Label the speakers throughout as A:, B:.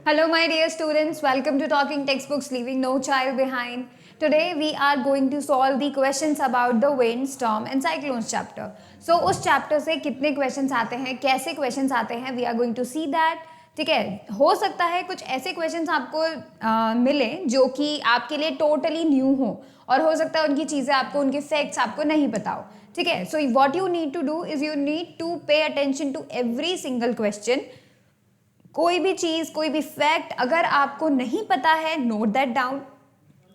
A: Hello, my dear students. Welcome to Talking Textbooks, Leaving No Child Behind. Today, we are going to solve the questions about the wind, storm and cyclones chapter. So, उस chapter से कितने questions आते हैं, कैसे questions आते हैं, we are going to see that. ठीक है, हो सकता है कुछ ऐसे क्वेश्चंस आपको मिले जो कि आपके लिए टोटली न्यू हो और हो सकता है उनकी चीज़ें आपको, उनके फैक्ट्स आपको नहीं पता हो. ठीक है, so what you need to do is you need to pay attention to every single question. कोई भी चीज़, कोई भी फैक्ट अगर आपको नहीं पता है, नोट दैट डाउन.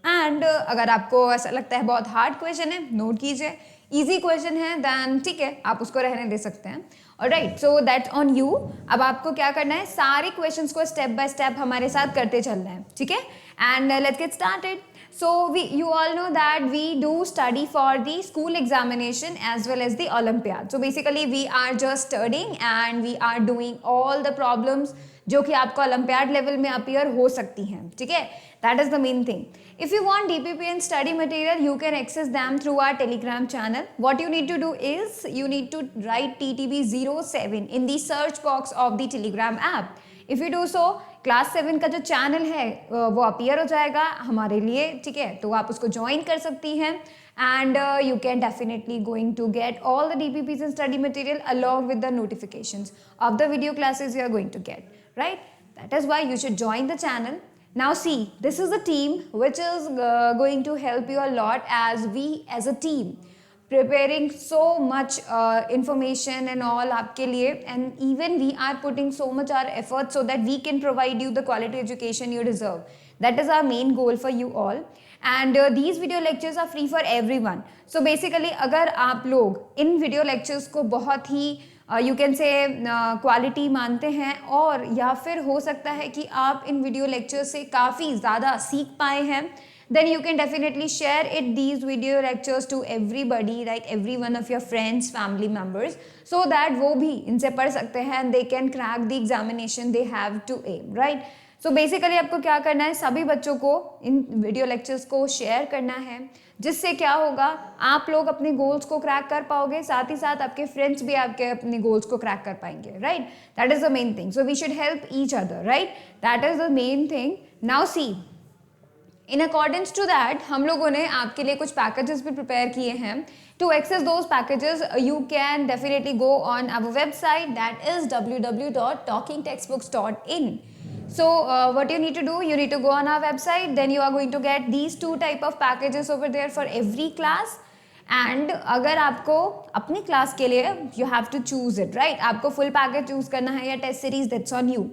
A: एंड अगर आपको ऐसा लगता है बहुत हार्ड क्वेश्चन है, नोट कीजिए. इजी क्वेश्चन है देन ठीक है, आप उसको रहने दे सकते हैं. Alright, so that's on you. अब आपको क्या करना है, सारे क्वेश्चंस को स्टेप बाय स्टेप हमारे साथ करते चलना है. ठीक है, and let's get started. So you all know that we do study for the school examination as well as the Olympiad. So basically we are just studying and we are doing all the problems जो कि आपको Olympiad level में appear हो सकती हैं. ठीक है, that is the main thing. If you want DPP and study material, you can access them through our Telegram channel. What you need to do is you need to write TTB07 in the search box of the Telegram app. If you do so, class 7 का जो channel है वो appear हो जाएगा हमारे लिए. ठीक है, तो आप उसको ज्वाइन कर सकती हैं and you can definitely going to get all the DPPs and study material along with the notifications of the video classes you are going to get. Right, that is why you should join the channel. Now see, this is a team which is going to help you a lot as we as a team preparing so much information and all आपके लिए, and even we are putting so much our effort so that we can provide you the quality education you deserve. That is our main goal for you all, and these video lectures are free for everyone. So basically अगर आप लोग इन video lectures को बहुत ही you can से quality मानते हैं और या फिर हो सकता है कि आप इन वीडियो लेक्चर से काफ़ी ज़्यादा सीख पाए हैं, then you can definitely share it these video lectures to everybody, like every one of your friends, family members, so that वो भी इनसे पढ़ सकते हैं and they can crack the examination they have to aim. Right, so basically आपको क्या करना है, सभी बच्चों को इन वीडियो लेक्चर्स को शेयर करना है, जिससे क्या होगा, आप लोग अपने गोल्स को क्रैक कर पाओगे, साथ ही साथ आपके फ्रेंड्स भी आपके अपने गोल्स को क्रैक कर पाएंगे. Right, that is the main thing. So we should help each other. Right, that is the main thing. Now see, in accordance to that हम लोगों ने आपके लिए कुछ पैकेजेस भी प्रिपेयर किए हैं. To access those packages you can definitely go on our website, that is www.talkingtextbooks.in. So what you need to do, you need to go on our website, then you are going to get these two type of packages over there for every class. And अगर आपको अपनी class के लिए you have to choose it, right? आपको full package choose करना है या test series, that's on you.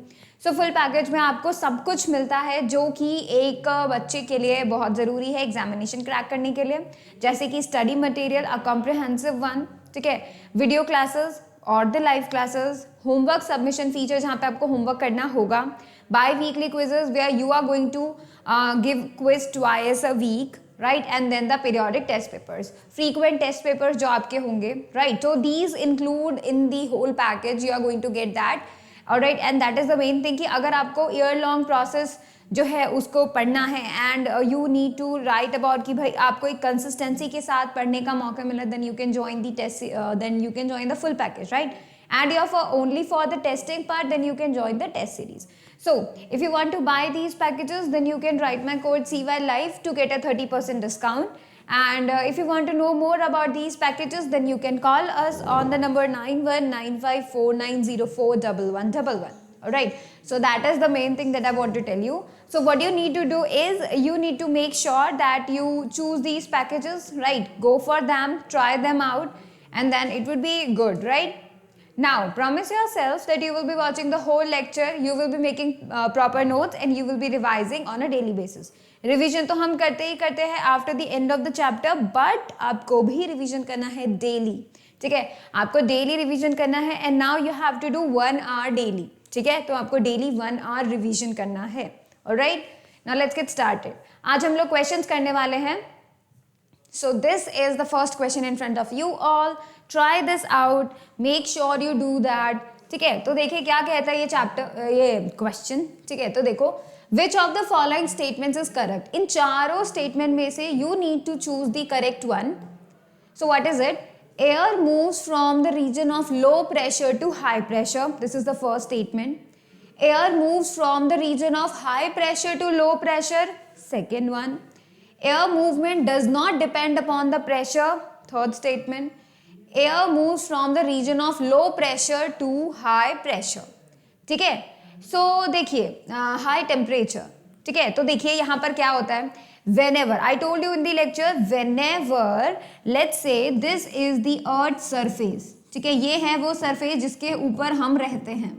A: So full package में आपको सब कुछ मिलता है जो कि एक बच्चे के लिए बहुत ज़रूरी है एग्जामिनेशन क्रैक करने के लिए, जैसे कि study material, a comprehensive one. ठीक है, वीडियो क्लासेस और the live classes, homework submission feature जहाँ पे आपको होमवर्क करना होगा, bi-weekly quizzes where you are going to give quiz twice a week, right? And then the periodic test papers, frequent test papers जो आपके होंगे, right? So these include in the whole package, you are going to get that, alright? And that is the main thing कि अगर आपको year long process जो है उसको पढ़ना है and you need to write about कि भाई आपको एक consistency के साथ पढ़ने का मौका मिला, then you can join the test, then you can join the full package, right? And you're only for the testing part, then you can join the test series. So if you want to buy these packages, then you can write my code CYLIVE to get a 30% discount. And if you want to know more about these packages, then you can call us on the number 919549041111. Alright, so that is the main thing that I want to tell you. So what you need to do is you need to make sure that you choose these packages, right? Go for them, try them out, and then it would be good, right? Now, promise yourselves that you will be watching the whole lecture, you will be making proper notes and you will be revising on a daily basis. Revision तो हम करते ही करते हैं after the end of the chapter, but आपको भी revision करना है daily. ठीक है, आपको daily revision करना है and now you have to do 1 hour daily. ठीक है, तो आपको daily 1 hour revision करना है. Alright, now let's get started. आज हम लोग questions करने वाले हैं. So this is the first question in front of you all. Try this out. Make sure you do that. ठीक है, तो देखिए क्या कहता है ये चैप्टर, ये क्वेश्चन. ठीक है, तो देखो, which of the following statements is correct? इन चारों स्टेटमेंट में से you need to choose the correct one. So what is it? Air moves from the region of low pressure to high pressure. This is the first statement. Air moves from the region of high pressure to low pressure. Second one. Air movement does not depend upon the pressure. Third statement. Air moves from the region of low pressure to high pressure. ठीक है, so देखिए high temperature, ठीक है, तो देखिए यहाँ पर क्या होता है, whenever I told you in the lecture, whenever let's say this is the earth surface, ठीक है, ये है वो सरफेस जिसके ऊपर हम रहते हैं,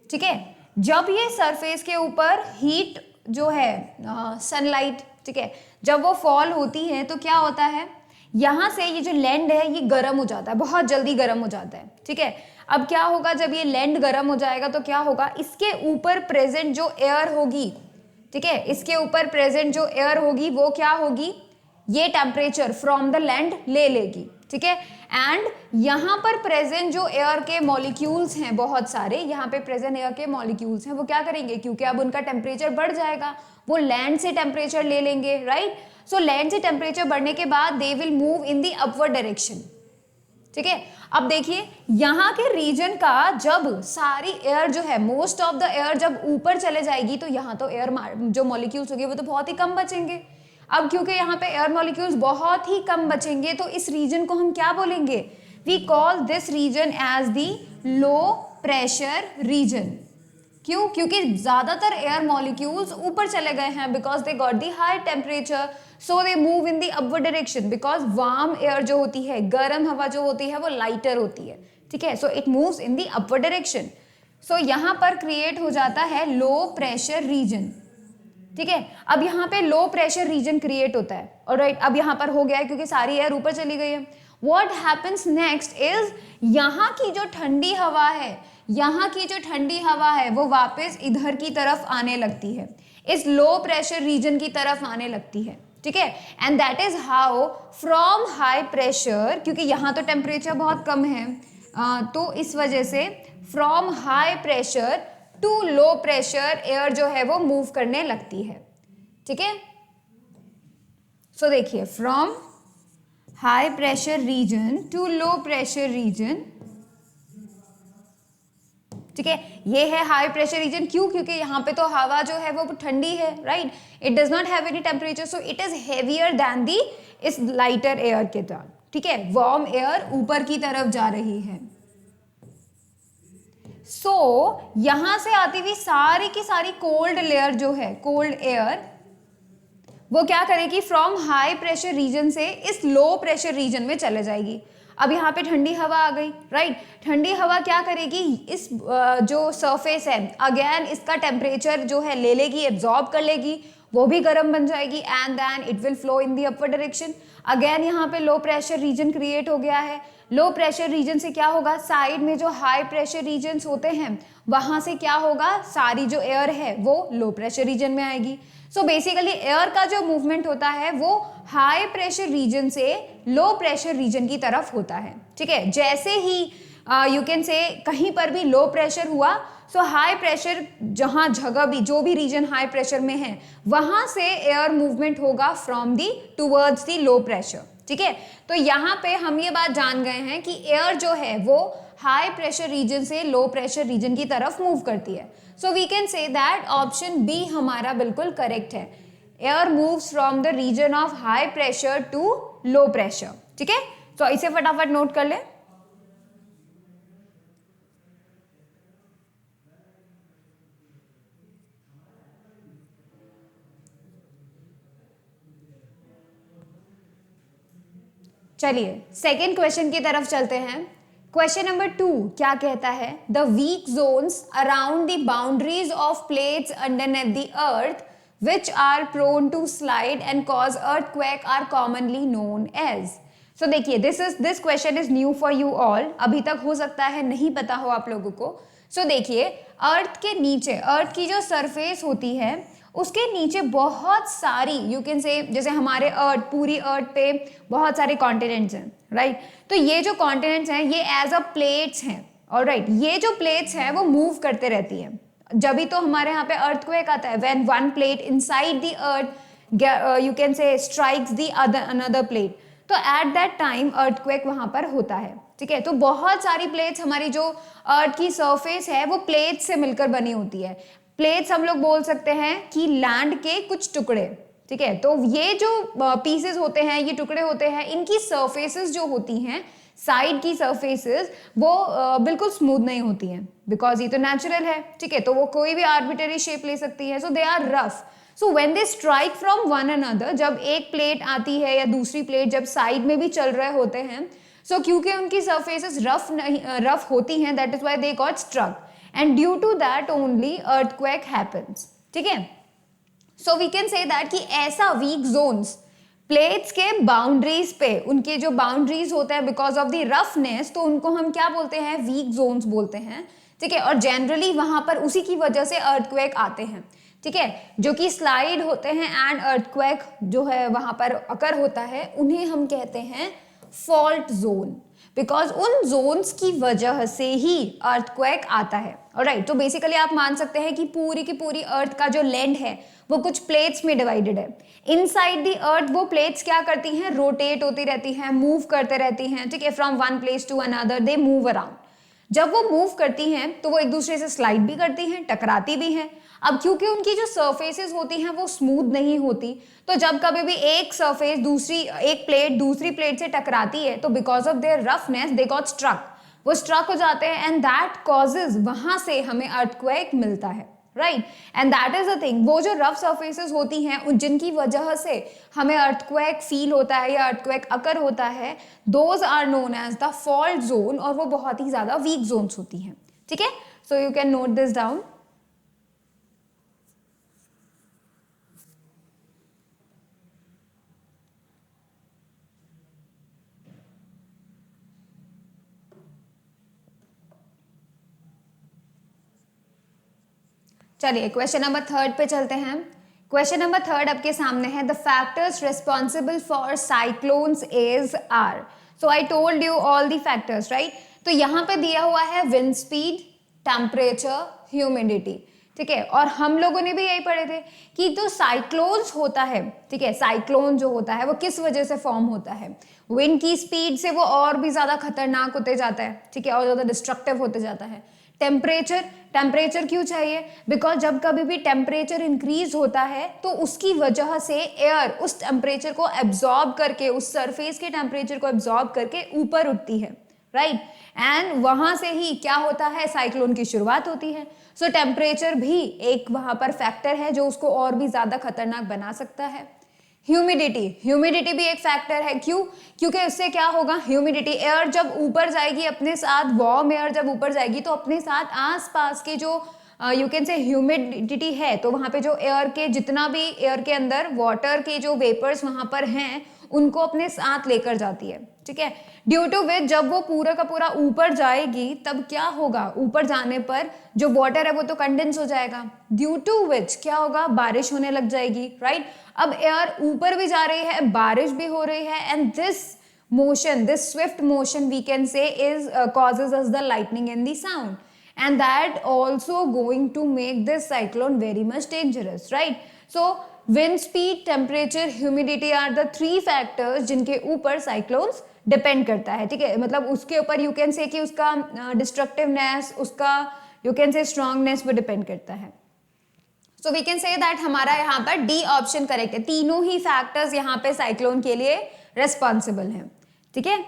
A: ठीक है, जब ये सरफेस के ऊपर हीट जो है सनलाइट, ठीक है, जब वो फॉल होती है तो क्या होता है, यहाँ से ये जो लैंड है ये गर्म हो जाता है, बहुत जल्दी गर्म हो जाता है, ठीक है। अब क्या होगा, जब ये लैंड गर्म हो जाएगा तो क्या होगा, इसके ऊपर प्रेजेंट जो एयर होगी, ठीक है, इसके ऊपर प्रेजेंट जो एयर होगी वो क्या होगी, ये टेम्परेचर फ्रॉम द लैंड ले लेगी, ठीक है। एंड यहाँ पर प्रेजेंट जो एयर के मॉलिक्यूल्स हैं बहुत सारे, यहाँ पे प्रेजेंट एयर के मॉलिक्यूल्स हैं, वो क्या करेंगे, क्योंकि अब उनका टेम्परेचर बढ़ जाएगा, वो लैंड से टेम्परेचर ले लेंगे, राइट। सो लैंड से टेम्परेचर बढ़ने के बाद they will move in the upward direction, ठीक है। अब देखिए यहाँ के रीजन का जब सारी एयर जो है, मोस्ट ऑफ द एयर जब ऊपर चले जाएगी तो यहाँ तो एयर जो मॉलिक्यूल्स होंगे वो तो बहुत ही कम बचेंगे। अब क्योंकि यहाँ पे एयर मॉलिक्यूल्स बहुत ही कम बचेंगे तो इस रीजन को हम क्या बोलेंगे, we call this region as the low pressure region. क्यों, क्योंकि ज्यादातर एयर मॉलिक्यूल्स ऊपर चले गए हैं, because they got the high temperature, so they move in the upward direction, because warm air जो होती है, गर्म हवा जो होती है वो लाइटर होती है, ठीक है, so it moves in the upward direction. So यहाँ पर क्रिएट हो जाता है लो प्रेशर रीजन, ठीक है। अब यहाँ पे लो प्रेशर रीजन क्रिएट होता है, ऑलराइट, अब यहाँ पर हो गया है क्योंकि सारी एयर ऊपर चली गई है। व्हाट हैपेंस नेक्स्ट इज, यहाँ की जो ठंडी हवा है, यहाँ की जो ठंडी हवा है वो वापस इधर की तरफ आने लगती है, इस लो प्रेशर रीजन की तरफ आने लगती है, ठीक है। And that is how from high pressure, क्योंकि यहाँ तो टेम्परेचर बहुत कम है, तो इस वजह से from high pressure to low pressure air जो है वो मूव करने लगती है, ठीक है। सो देखिए, from high pressure region to low pressure region, ठीक है, ये है हाई प्रेशर रीजन। क्यों, क्योंकि यहाँ पे तो हवा जो है वो ठंडी है, right, it does not have any temperature, so it is heavier than the इस लाइटर एयर के साथ, ठीक है, वार्म एयर ऊपर की तरफ जा रही है। सो यहां से आती हुई सारी की सारी कोल्ड लेयर जो है, कोल्ड एयर, वो क्या करेगी, फ्रॉम हाई प्रेशर रीजन से इस लो प्रेशर रीजन में चले जाएगी। अब यहाँ पे ठंडी हवा आ गई, राइट, ठंडी हवा क्या करेगी, इस जो सरफेस है अगेन इसका टेम्परेचर जो है ले लेगी, एब्जॉर्ब कर लेगी, वो भी गर्म बन जाएगी, and then it will flow in the upward direction. Again यहाँ पे लो प्रेशर रीजन क्रिएट हो गया है। लो प्रेशर रीजन से क्या होगा, साइड में जो हाई प्रेशर रीजन्स होते हैं वहां से क्या होगा, सारी जो एयर है वो लो प्रेशर रीजन में आएगी। सो बेसिकली एयर का जो मूवमेंट होता है वो हाई प्रेशर रीजन से लो प्रेशर रीजन की तरफ होता है, ठीक है। जैसे ही यू कैन से कहीं पर भी लो प्रेशर हुआ, सो हाई प्रेशर जहां जगह भी जो भी रीजन हाई प्रेशर में है वहां से एयर मूवमेंट होगा from the towards the low pressure, ठीक है। तो यहाँ पे हम ये बात जान गए हैं कि एयर जो है वो हाई प्रेशर रीजन से लो प्रेशर रीजन की तरफ मूव करती है। So we can say that option B हमारा बिल्कुल करेक्ट है, air moves from the region of high pressure to low pressure, ठीक है। तो इसे फटाफट नोट कर ले। चलिए सेकेंड क्वेश्चन की तरफ चलते हैं। क्वेश्चन नंबर 2 क्या कहता है, the weak zones around the boundaries of plates underneath the earth which are prone to slide and cause earthquake are commonly known as। so देखिए this question is new for you all, अभी तक हो सकता है नहीं पता हो आप लोगों को। so देखिए, अर्थ के नीचे, अर्थ की जो सरफेस होती है उसके नीचे बहुत सारी यू कैन से, जैसे हमारे अर्थ, पूरी अर्थ पे बहुत सारे कॉन्टिनेंट्स हैं, राइट। तो ये जो कॉन्टिनेंट्स हैं ये एज अ प्लेट्स हैं, ऑलराइट। ये जो प्लेट्स हैं वो मूव करते रहती हैं, जब भी तो हमारे यहाँ पे अर्थक्वेक आता है, when one plate inside the earth you can से स्ट्राइक्स द अनदर प्लेट। तो एट दैट टाइम अर्थक्वेक वहां पर होता है, ठीक है। तो बहुत सारी प्लेट्स, हमारी जो अर्थ की सरफेस है वो प्लेट्स से मिलकर बनी होती है। प्लेट्स हम लोग बोल सकते हैं कि लैंड के कुछ टुकड़े, ठीक है। तो ये जो पीसेस होते हैं, ये टुकड़े होते हैं, इनकी सरफेसेस जो होती हैं, साइड की सरफेसेस, वो बिल्कुल स्मूथ नहीं होती हैं, बिकॉज ये तो नेचुरल है, ठीक है। तो वो कोई भी आर्बिटरी शेप ले सकती है, so they are rough. So when they strike from one another, जब एक प्लेट आती है या दूसरी प्लेट जब साइड में भी चल रहे होते हैं, सो क्योंकि उनकी सरफेसेस रफ होती हैं, that is why they got struck, and due to that only earthquake happens, ठीक है। So we can say that कि ऐसा वीक जोन्स प्लेट्स के बाउंड्रीज पे, उनके जो बाउंड्रीज होते हैं बिकॉज ऑफ द रफनेस, तो उनको हम क्या बोलते हैं, वीक जोन्स बोलते हैं, ठीक है। और जनरली वहां पर उसी की वजह से अर्थक्वेक आते हैं, ठीक है। जो कि स्लाइड होते हैं एंड अर्थक्वेक जो है वहां पर अकर होता है, उन्हें हम कहते हैं फॉल्ट जोन, बिकॉज उन जोन्स की वजह से ही अर्थक्वेक आता है। ऑलराइट, तो बेसिकली आप मान सकते हैं कि पूरी की पूरी अर्थ का जो लैंड है वो कुछ प्लेट्स में डिवाइडेड है। इनसाइड द अर्थ वो प्लेट्स क्या करती हैं, रोटेट होती रहती हैं, मूव करते रहती हैं, ठीक है। From one place to another they move around. जब वो मूव करती हैं तो वो एक दूसरे से स्लाइड भी करती हैं, टकराती भी हैं। अब क्योंकि उनकी जो सरफेसेस होती हैं वो स्मूथ नहीं होती, तो जब कभी भी एक सरफेस एक प्लेट दूसरी प्लेट से टकराती है, तो because of their roughness they got struck, वो स्ट्रक हो जाते हैं, एंड दैट कॉजेज, वहां से हमें अर्थक्वेक मिलता है, right. And that is the thing, वो जो रफ सरफेसेस होती हैं जिनकी वजह से हमें अर्थक्वेक फील होता है या अर्थक्वेक अकर होता है, those are known as the fault zone, और वो बहुत ही ज्यादा वीक जोन्स होती हैं, ठीक है। So you can note this down. चलिए क्वेश्चन नंबर 3 पे चलते हैं। क्वेश्चन नंबर 3 आपके सामने है, the factors responsible for cyclones is are. So I told you all the factors, right. तो यहाँ पे दिया हुआ है विंड स्पीड, टेम्परेचर, ह्यूमिडिटी, ठीक है। और हम लोगों ने भी यही पढ़े थे कि जो साइक्लोन्स होता है, ठीक है, साइक्लोन जो होता है वो किस वजह से फॉर्म होता है, विंड की स्पीड से वो और भी ज्यादा खतरनाक होते जाता है, ठीक है, और ज्यादा डिस्ट्रक्टिव होते जाता है। टेम्परेचर क्यों चाहिए, बिकॉज जब कभी भी टेम्परेचर इंक्रीज होता है तो उसकी वजह से एयर उस टेम्परेचर को एब्जॉर्ब करके, उस सरफेस के टेम्परेचर को एब्जॉर्ब करके ऊपर उठती है, राइट। एंड वहां से ही क्या होता है, साइक्लोन की शुरुआत होती है। सो टेम्परेचर भी एक वहां पर फैक्टर है जो उसको और भी ज्यादा खतरनाक बना सकता है। ह्यूमिडिटी भी एक फैक्टर है, क्यों, क्योंकि उससे क्या होगा, ह्यूमिडिटी, एयर जब ऊपर जाएगी अपने साथ, वार्म एयर जब ऊपर जाएगी तो अपने साथ आसपास के जो यू कैन से ह्यूमिडिटी है, तो वहां पे जो एयर के जितना भी एयर के अंदर वाटर के जो वेपर्स वहां पर हैं उनको अपने साथ लेकर जाती है, ठीक है। ड्यू टू विच जब वो पूरा का पूरा ऊपर जाएगी तब क्या होगा, ऊपर जाने पर जो वाटर है वो तो कंडेंस हो जाएगा, ड्यू टू विच क्या होगा, बारिश होने लग जाएगी, राइट। अब एयर ऊपर भी जा रही है, बारिश भी हो रही है, and this swift motion we can say is causes us the lightning and the sound, and that also going to make this cyclone very much dangerous, right? So wind speed, temperature, humidity are the 3 factors जिनके ऊपर cyclones depend करता है, ठीक है। मतलब उसके ऊपर you can say कि उसका डिस्ट्रक्टिवनेस, उसका यू कैन से स्ट्रॉन्गनेस वो डिपेंड करता है। So we can say that हमारा यहाँ पर डी ऑप्शन करेक्ट है, तीनों ही फैक्टर्स यहाँ पे साइक्लोन के लिए रेस्पॉन्सिबल हैं, ठीक है।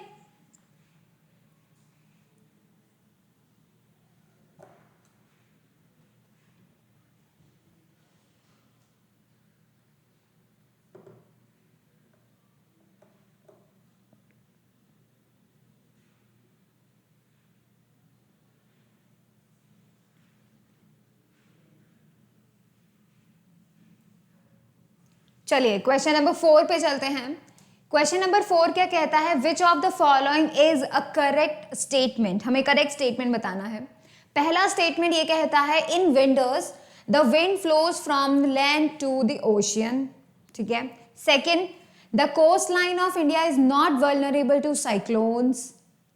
A: चलिए क्वेश्चन नंबर 4 पे चलते हैं। क्वेश्चन नंबर 4 क्या कहता है, which of the following is a correct statement, हमें करेक्ट स्टेटमेंट बताना है। पहला स्टेटमेंट ये कहता है, in winters the wind flows from land to the ocean, ठीक है। Second, the coast line of India is not vulnerable to cyclones.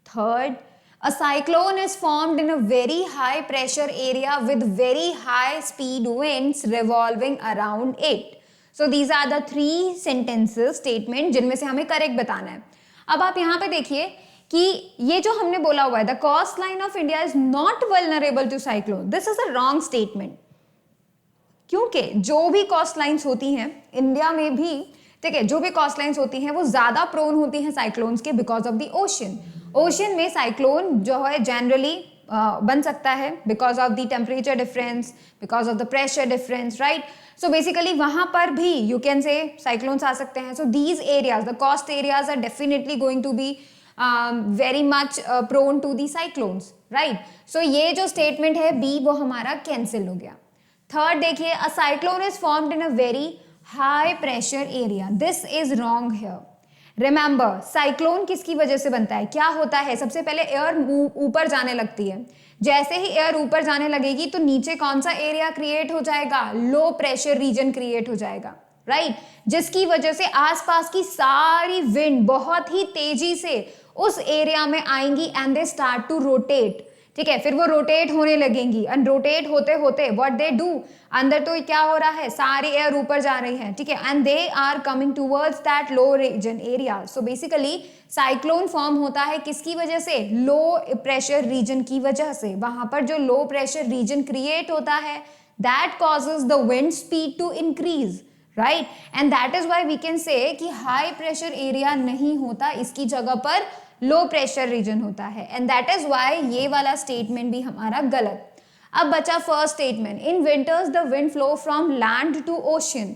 A: Third, a cyclone is formed in a very high pressure area with very high speed winds revolving around it. So these are the 3 sentences, statement जिनमें से हमें correct बताना है। अब आप यहाँ पे देखिए कि ये जो हमने बोला हुआ है the coast line of India is not vulnerable to cyclone, this is a wrong statement. क्योंकि जो भी कोस्ट लाइन्स होती हैं इंडिया में भी, ठीक है, जो भी कोस्ट लाइन्स होती हैं वो ज्यादा प्रोन होती हैं साइक्लोन्स के because of the ocean. Ocean में साइक्लोन जो है जनरली बन सकता है because of the temperature difference, because of the pressure difference, right. So basically वहां पर भी यू कैन से साइक्लोन्स आ सकते हैं। So these areas, the coast areas are definitely going to be very much prone to the cyclones, right. So ये जो statement है B वो हमारा कैंसिल हो गया। थर्ड देखिए, a cyclone is formed in a very high pressure area, this is wrong here. Remember, cyclone किसकी वजह से बनता है, क्या होता है, सबसे पहले एयर ऊपर जाने लगती है। जैसे ही एयर ऊपर जाने लगेगी तो नीचे कौन सा एरिया क्रिएट हो जाएगा, लो प्रेशर रीजन क्रिएट हो जाएगा, राइट, जिसकी वजह से आसपास की सारी विंड बहुत ही तेजी से उस एरिया में आएंगी and they start to rotate, ठीक है। फिर वो रोटेट होने लगेंगी एंड रोटेट होते होते व्हाट दे डू, अंदर तो क्या हो रहा है, सारी एयर ऊपर जा रही है, ठीक है, and they are coming towards that low region area. So basically cyclone form होता है किसकी वजह से, लो प्रेशर रीजन की वजह से। वहां पर जो लो प्रेशर रीजन क्रिएट होता है that causes the wind speed to increase, right, and that is why we can say कि हाई प्रेशर एरिया नहीं होता, इसकी जगह पर लो प्रेशर रीजन होता है, एंड दैट इज व्हाई ये वाला स्टेटमेंट भी हमारा गलत। अब बचा first statement, in winters the wind flow from land to ocean,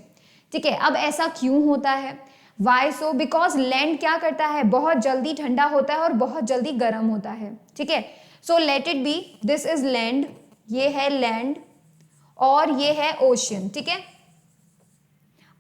A: ठीक है। अब ऐसा क्यों होता है, वाई सो, बिकॉज लैंड क्या करता है, बहुत जल्दी ठंडा होता है और बहुत जल्दी गर्म होता है, ठीक है। So let it be, this is land, ये है लैंड और ये है ओशन, ठीक है।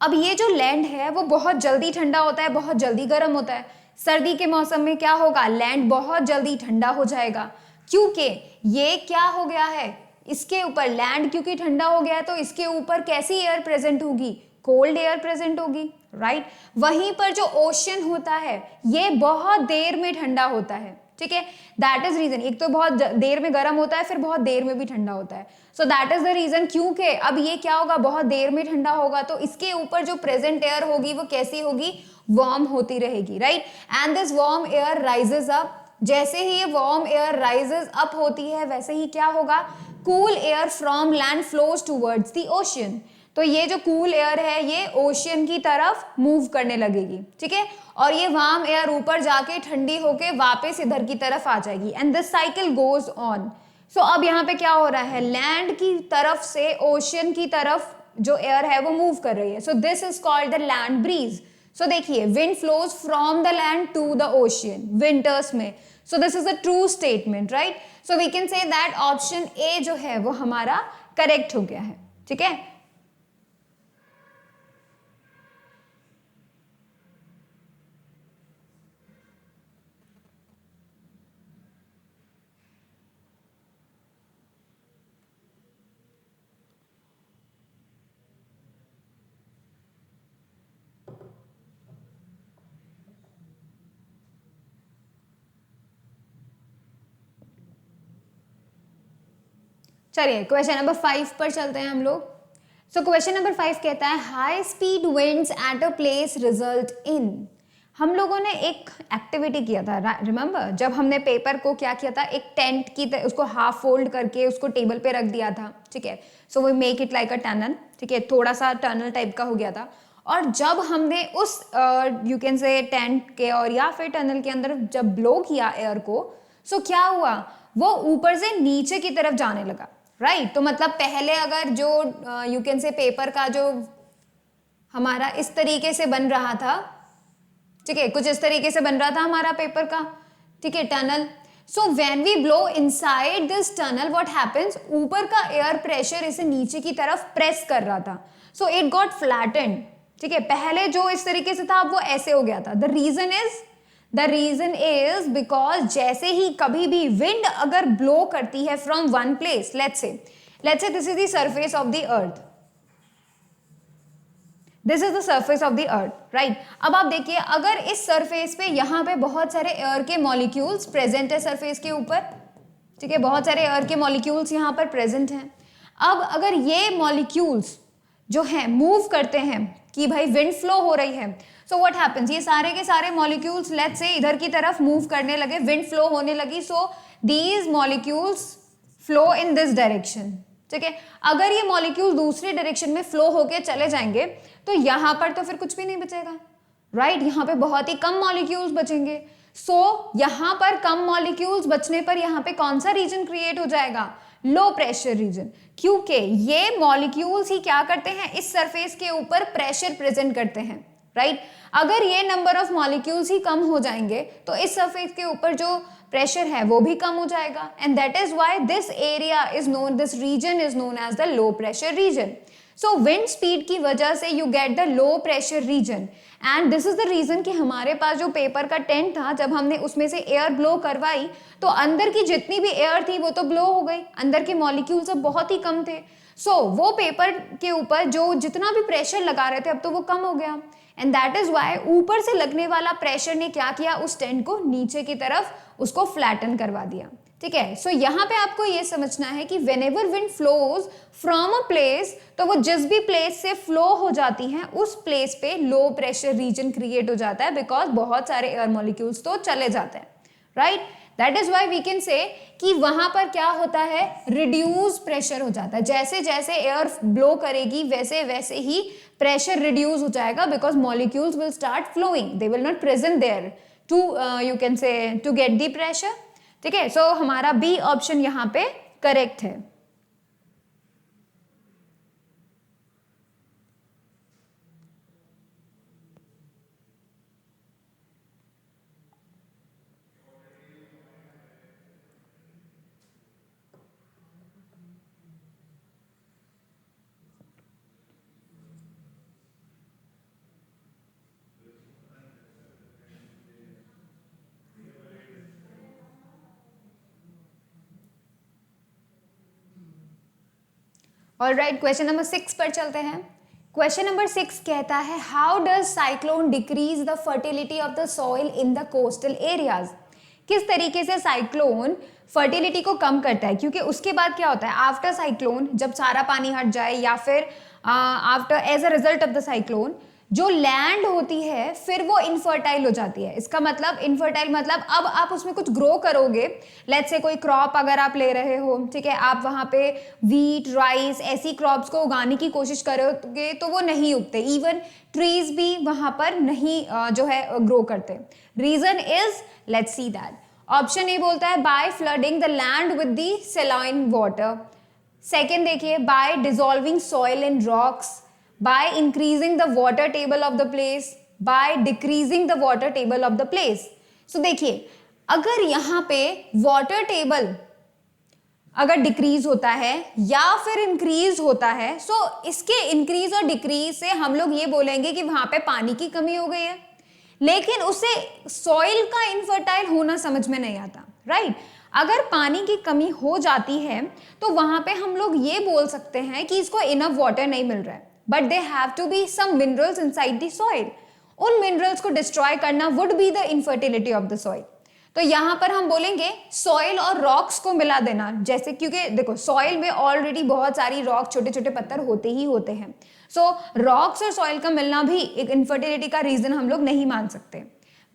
A: अब ये जो लैंड है वो बहुत जल्दी ठंडा होता है, बहुत जल्दी गर्म होता है। सर्दी के मौसम में क्या होगा, लैंड बहुत जल्दी ठंडा हो जाएगा, क्योंकि ये क्या हो गया है, इसके ऊपर लैंड क्योंकि ठंडा हो गया है तो इसके ऊपर कैसी एयर प्रेजेंट होगी, कोल्ड एयर प्रेजेंट होगी, राइट। वहीं पर जो ओशन होता है ये बहुत देर में ठंडा होता है, ठीक है, दैट इज रीजन। एक तो बहुत देर में गर्म होता है, फिर बहुत देर में भी ठंडा होता है। So that is the reason, क्योंकि अब ये क्या होगा, बहुत देर में ठंडा होगा तो इसके ऊपर जो प्रेजेंट एयर होगी वो कैसी होगी, वार्म होती रहेगी, right, and this warm air rises up. जैसे ही ये वार्म एयर राइजेस अप होती है वैसे ही क्या होगा, cool air from land flows towards the ocean. तो ये जो कूल एयर है ये ओशियन की तरफ मूव करने लगेगी, ठीक है, और ये वार्म एयर ऊपर जाके ठंडी होके वापस इधर की तरफ आ जाएगी and this cycle goes on. So अब यहाँ पे क्या हो रहा है, लैंड की तरफ से ओशियन की तरफ जो एयर है वो मूव कर रही है। So this is called the land breeze. So देखिए, wind flows from the land to the ocean winters में। So this is a true statement, right. So we can say that option A जो है वो हमारा correct हो गया है, ठीक है। चलिए क्वेश्चन नंबर 5 पर चलते हैं हम लोग। सो क्वेश्चन नंबर 5 कहता है, high speed winds at a place result in. हम लोगों ने एक एक्टिविटी किया था, रिमेंबर, जब हमने पेपर को क्या किया था, एक टेंट की उसको हाफ फोल्ड करके उसको टेबल पे रख दिया था, ठीक है। So we make it like a tunnel, ठीक है, थोड़ा सा टनल टाइप का हो गया था। और जब हमने उस यू कैन से टेंट के और या फिर टनल के अंदर जब ब्लो किया एयर को, सो क्या हुआ, वो ऊपर से नीचे की तरफ जाने लगा, राइट। तो मतलब पहले अगर जो यू कैन से पेपर का जो हमारा इस तरीके से बन रहा था, ठीक है, कुछ इस तरीके से बन रहा था हमारा पेपर का, ठीक है, tunnel. So when we blow inside this tunnel what happens, ऊपर का एयर प्रेशर इसे नीचे की तरफ प्रेस कर रहा था, सो इट गॉट फ्लैटेंड, ठीक है। पहले जो इस तरीके से था अब वो ऐसे हो गया था। द रीजन इज बिकॉज जैसे ही कभी भी विंड अगर ब्लो करती है from one place, let's say this is the surface of the earth, this is the surface of the earth, right. अब आप देखिए, अगर इस सरफेस पे यहाँ पे बहुत सारे एयर के मॉलिक्यूल्स प्रेजेंट है सरफेस के ऊपर, ठीक है, बहुत सारे एयर के मॉलिक्यूल्स यहाँ पर प्रेजेंट हैं। अब अगर ये मॉलिक्यूल्स जो हैं मूव करते हैं कि भाई विंड फ्लो हो रही है, सो व्हाट हैपेंस, ये सारे के सारे मॉलिक्यूल्स लेट्स से इधर की तरफ मूव करने लगे, विंड फ्लो होने लगी, so these molecules flow in this direction, ठीक है। अगर ये मॉलिक्यूल दूसरे डायरेक्शन में फ्लो होके चले जाएंगे तो यहाँ पर तो फिर कुछ भी नहीं बचेगा, राइट यहाँ पे बहुत ही कम मॉलिक्यूल्स बचेंगे। सो यहाँ पर कम मॉलिक्यूल्स बचने पर यहाँ पे कौन सा रीजन क्रिएट हो जाएगा, लो प्रेशर रीजन, क्योंकि ये मॉलिक्यूल्स ही क्या करते हैं, इस सरफेस के ऊपर प्रेशर प्रेजेंट करते हैं, राइट। अगर ये नंबर ऑफ मॉलिक्यूल्स ही कम हो जाएंगे तो इस सरफेस के ऊपर जो प्रेशर है वो भी कम हो जाएगा, and that is why this area is known, this region is known as the low pressure region. So wind speed की वजह से you get the low pressure region, and this is the reason कि हमारे पास जो paper का tent था, जब हमने उसमें से एयर ब्लो करवाई तो अंदर की जितनी भी एयर थी वो तो ब्लो हो गई, अंदर के मॉलिक्यूल्स अब बहुत ही कम थे। सो वो पेपर के ऊपर जो जितना भी प्रेशर लगा रहे थे अब तो वो कम हो गया, एंड दैट इज वाई ऊपर से लगने वाला प्रेशर ने क्या किया, उस टेंट को नीचे की तरफ उसको फ्लैटन करवा दिया, ठीक है। सो यहाँ पे आपको ये समझना है कि whenever wind flows from a place, तो वो जिस भी प्लेस से फ्लो हो जाती है उस प्लेस पे लो प्रेशर रीजन क्रिएट हो जाता है, बिकॉज बहुत सारे एयर मॉलिक्यूल्स तो चले जाते हैं, right. That is why we can say कि वहां पर क्या होता है, रिड्यूस प्रेशर हो जाता है, जैसे जैसे एयर ब्लो करेगी वैसे वैसे ही प्रेशर रिड्यूस हो जाएगा, because molecules will start flowing, they will not present there to you can say to get the pressure, ठीक है। सो हमारा बी ऑप्शन यहाँ पे करेक्ट है। ऑलराइट, क्वेश्चन नंबर 6 पर चलते हैं। क्वेश्चन नंबर 6 कहता है, how does cyclone decrease the fertility of the soil in the coastal areas. किस तरीके से साइक्लोन फर्टिलिटी को कम करता है, क्योंकि उसके बाद क्या होता है, आफ्टर साइक्लोन जब सारा पानी हट जाए या फिर after as a result of the cyclone जो लैंड होती है फिर वो इनफर्टाइल हो जाती है। इसका मतलब इनफर्टाइल मतलब अब आप उसमें कुछ ग्रो करोगे, लेट्स से कोई क्रॉप अगर आप ले रहे हो, ठीक है, आप वहाँ पे वीट राइस ऐसी क्रॉप्स को उगाने की कोशिश करोगे तो वो नहीं उगते, इवन ट्रीज भी वहाँ पर नहीं जो है ग्रो करते। Reason is, let's see that, option A बोलता है by flooding the land with the saline water. Second देखिए, by dissolving soil in rocks, by increasing the water table of the place, by decreasing the water table of the place। so देखिए, अगर यहाँ पे water table अगर decrease होता है या फिर इंक्रीज होता है, सो इसके इंक्रीज और डिक्रीज से हम लोग ये बोलेंगे कि वहां पे पानी की कमी हो गई है, लेकिन उससे सॉइल का इनफर्टाइल होना समझ में नहीं आता, राइट। अगर पानी की कमी हो जाती है तो वहां पे हम लोग ये बोल सकते हैं कि इसको इनफ वाटर नहीं मिल रहा है, but they have to be some minerals inside the soil. उन मिनरल्स को डिस्ट्रॉय करना would be the infertility of the soil. तो यहां पर हम बोलेंगे सॉइल और रॉक्स को मिला देना, जैसे क्योंकि देखो सॉइल में ऑलरेडी बहुत सारी रॉक छोटे छोटे पत्थर होते ही होते हैं, सो रॉक्स और सॉइल का मिलना भी एक इनफर्टिलिटी का रीजन हम लोग नहीं मान सकते।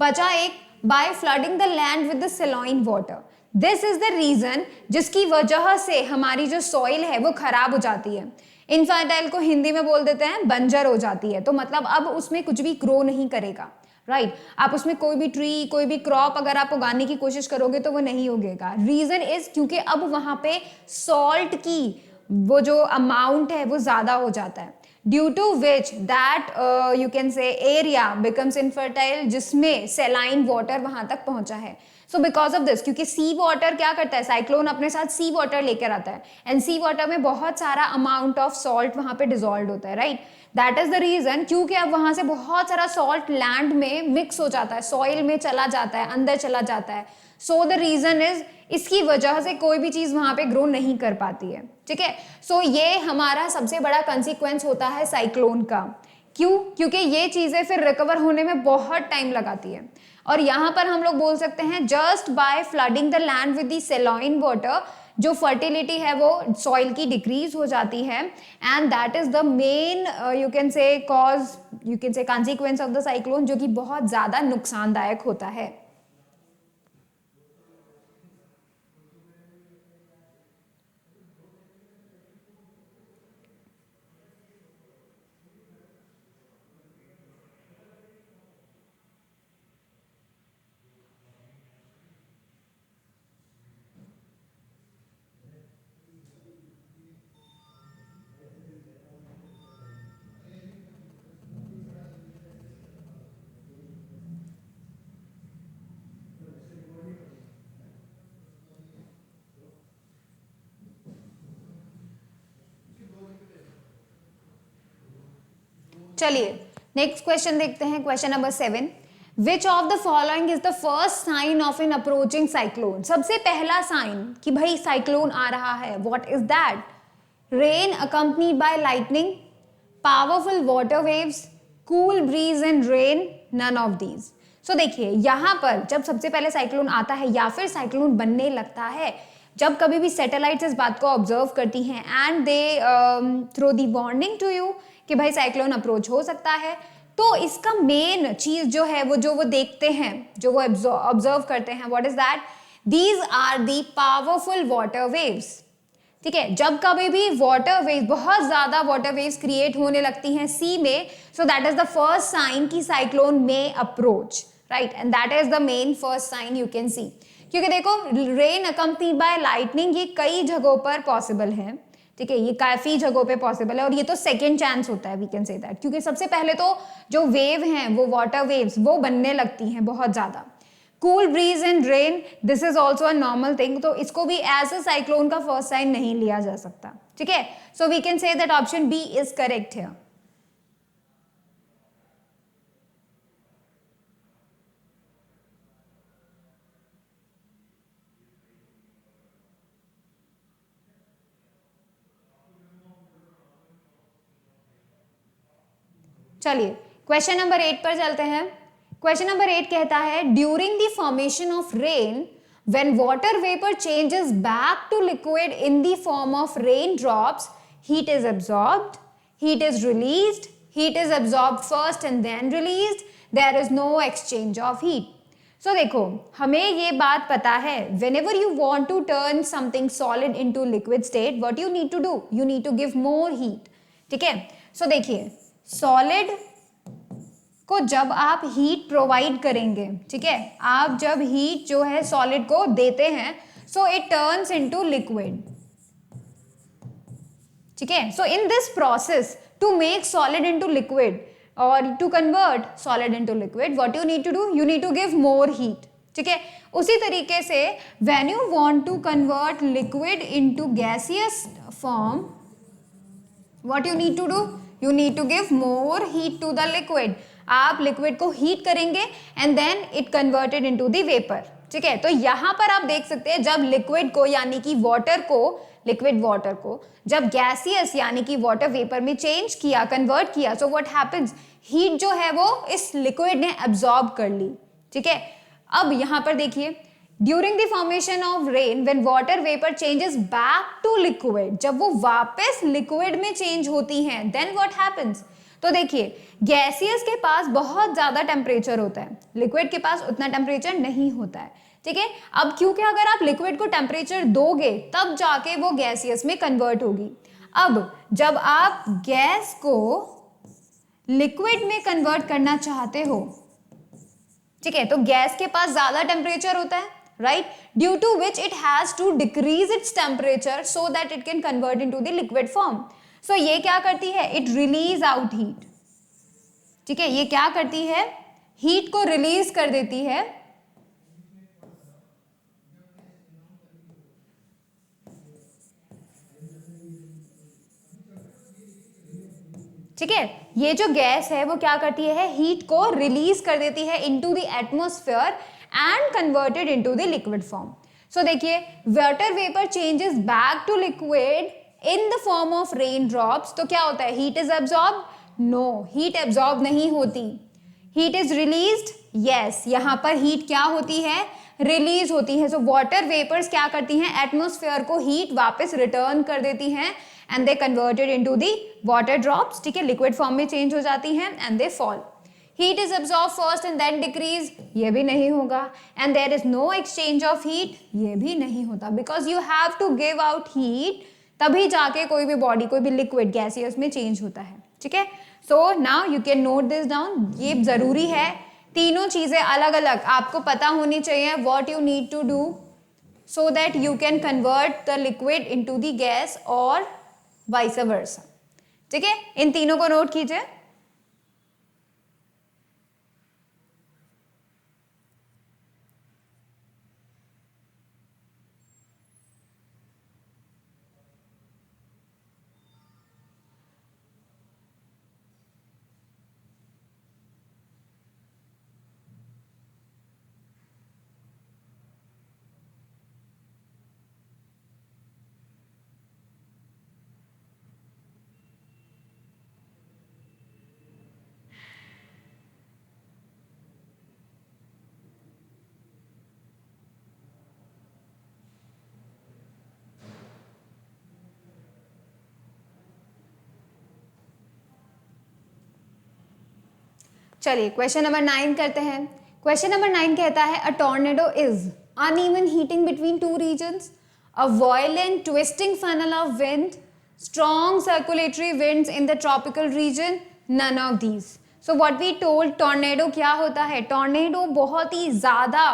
A: बचा एक, by flooding the land with the saline water. This is the reason जिसकी वजह से हमारी जो सॉइल है वो खराब हो जाती है। इनफर्टाइल को हिंदी में बोल देते हैं बंजर हो जाती है, तो मतलब अब उसमें कुछ भी ग्रो नहीं करेगा, राइट। आप उसमें कोई भी ट्री कोई भी क्रॉप अगर आप उगाने की कोशिश करोगे तो वो नहीं उगेगा। रीजन इज क्योंकि अब वहां पे सॉल्ट की वो जो अमाउंट है वो ज्यादा हो जाता है, due to which that you can say area becomes infertile, जिसमें सेलाइन वाटर वहां तक पहुंचा है। सो बिकॉज ऑफ दिस, क्योंकि सी वाटर क्या करता है, साइक्लोन अपने साथ सी वाटर लेकर आता है, एंड सी वाटर में बहुत सारा अमाउंट ऑफ सॉल्ट वहां पे डिजॉल्व होता है, right. That is the reason, क्योंकि अब वहां से बहुत सारा सॉल्ट लैंड में मिक्स हो जाता है, सॉइल में चला जाता है, अंदर चला जाता है। सो द रीजन इज, इसकी वजह से कोई भी चीज वहां पे ग्रो नहीं कर पाती है, ठीक है। सो ये हमारा सबसे बड़ा कंसिक्वेंस होता है साइक्लोन का। क्यों? क्योंकि ये चीजें फिर रिकवर होने में बहुत टाइम लगाती है। और यहाँ पर हम लोग बोल सकते हैं just by flooding the land with the saline water जो फर्टिलिटी है वो सॉइल की डिक्रीज हो जाती है, and that is the main you can से कॉज, यू कैन से कॉन्सिक्वेंस ऑफ द साइक्लोन, जो कि बहुत ज़्यादा नुकसानदायक होता है। चलिए नेक्स्ट क्वेश्चन देखते हैं, question number 7। Which of the following is the first sign of an approaching cyclone? सबसे पहला साइन कि भाई साइक्लोन आ रहा है, what is that? Rain accompanied by lightning, powerful water waves, cool breeze and rain, none of these. So देखिए यहाँ पर जब सबसे पहले साइक्लोन आता है या फिर साइक्लोन बनने लगता है, जब कभी भी सैटेलाइट्स इस बात को ऑब्जर्व करती हैं and they throw the warning to you कि भाई साइक्लोन अप्रोच हो सकता है, तो इसका मेन चीज जो है वो देखते हैं, जो वो ऑब्जर्व करते हैं, what is that? These are the powerful water waves. ठीक है, जब कभी भी वाटर वेव्स, बहुत ज्यादा वाटर वेव्स क्रिएट होने लगती हैं सी में, so that is the first sign कि साइक्लोन में approach, right, and that is the main first sign you can see. क्योंकि देखो रेन अकम्पनीड बाय लाइटनिंग ये कई जगहों पर पॉसिबल है, ठीक है, ये काफी जगहों पे पॉसिबल है, और ये तो सेकेंड चांस होता है, वी कैन से दैट, क्योंकि सबसे पहले तो जो वेव हैं वो वाटर वेव्स वो बनने लगती हैं बहुत ज्यादा। Cool breeze and rain, this is also a normal thing, तो इसको भी एज अ साइक्लोन का फर्स्ट साइन नहीं लिया जा सकता, ठीक है। So we can say that option B is correct here. चलिए क्वेश्चन नंबर 8 पर चलते हैं। क्वेश्चन नंबर 8 कहता है during the formation of rain when water vapour changes back to liquid in the form of rain drops, heat is absorbed, heat is released, heat is absorbed first and then released, there is no exchange of heat. So देखो हमें ये बात पता है, whenever you want to turn something solid into liquid state, what you need to do? You need to give more heat, ठीक है। So देखिए solid को जब आप हीट प्रोवाइड करेंगे, ठीक है, आप जब हीट जो है सॉलिड को देते हैं, so it turns into liquid, ठीक है। So in this process to make solid into liquid और to convert solid into liquid, what you need to do? You need to give more heat, ठीक है। उसी तरीके से when you want to convert liquid into gaseous form, what you need to do? You need to give more heat to the liquid. आप liquid को heat करेंगे and then it converted into the vapour, ठीक है। तो यहां पर आप देख सकते हैं जब लिक्विड को यानी कि वाटर को, लिक्विड वाटर को जब गैसियस यानी कि वाटर वेपर में चेंज किया, कन्वर्ट किया, सो व्हाट हैपेंस? हीट जो है वो इस लिक्विड ने एब्जॉर्ब कर ली, ठीक है। अब यहां पर देखिए during the formation of rain when water vapour changes back to liquid, जब वो वापस लिक्विड में चेंज होती हैं, देन व्हाट हैपेंस? तो देखिए गैसियस के पास बहुत ज्यादा टेम्परेचर होता है, लिक्विड के पास उतना टेम्परेचर नहीं होता है, ठीक है। अब क्योंकि अगर आप लिक्विड को टेम्परेचर दोगे तब जाके वो गैसियस में कन्वर्ट होगी। अब जब आप गैस को लिक्विड में कन्वर्ट करना चाहते हो, ठीक है, तो गैस के पास ज्यादा टेम्परेचर होता है, right, due to which it has to decrease its temperature so that it can convert into the liquid form. So ये क्या करती है? It release out heat, ठीक है, ये क्या करती है? हीट को रिलीज कर देती है, ठीक है। ये जो गैस है वो क्या करती है? हीट को रिलीज कर देती है into the atmosphere and converted into the liquid form. So देखिए water vapor changes back to liquid in the form of raindrops, तो क्या होता है? Heat is absorbed? No, heat absorb नहीं होती. Heat is released? Yes, यहाँ पर heat क्या होती है? रिलीज होती है। सो वाटर वेपर्स क्या करती हैं, एटमोस्फेयर को हीट वापस रिटर्न कर देती हैं and they converted into the water drops, ठीक है, लिक्विड फॉर्म में चेंज हो जाती हैं and they fall. Heat is absorb first and then decrease, ये भी नहीं होगा। And there is no exchange of heat, ये भी नहीं होता, because you have to give out heat, तभी जाके कोई भी बॉडी, कोई भी लिक्विड गैसियस में चेंज होता है, ठीक है। So now you can note this down, ये जरूरी है, तीनों चीजें अलग अलग आपको पता होनी चाहिए, what you need to do so that you can convert the liquid into the gas और वाइस वर्सा, ठीक है। इन तीनों को नोट कीजिए। चलिए क्वेश्चन नंबर 9 करते हैं। क्वेश्चन नंबर 9 कहता है, a tornado is uneven heating between two regions, a violent twisting funnel of wind, strong circulatory winds in the tropical region, none of these. So what we told, tornado क्या होता है, tornado बहुत ही ज्यादा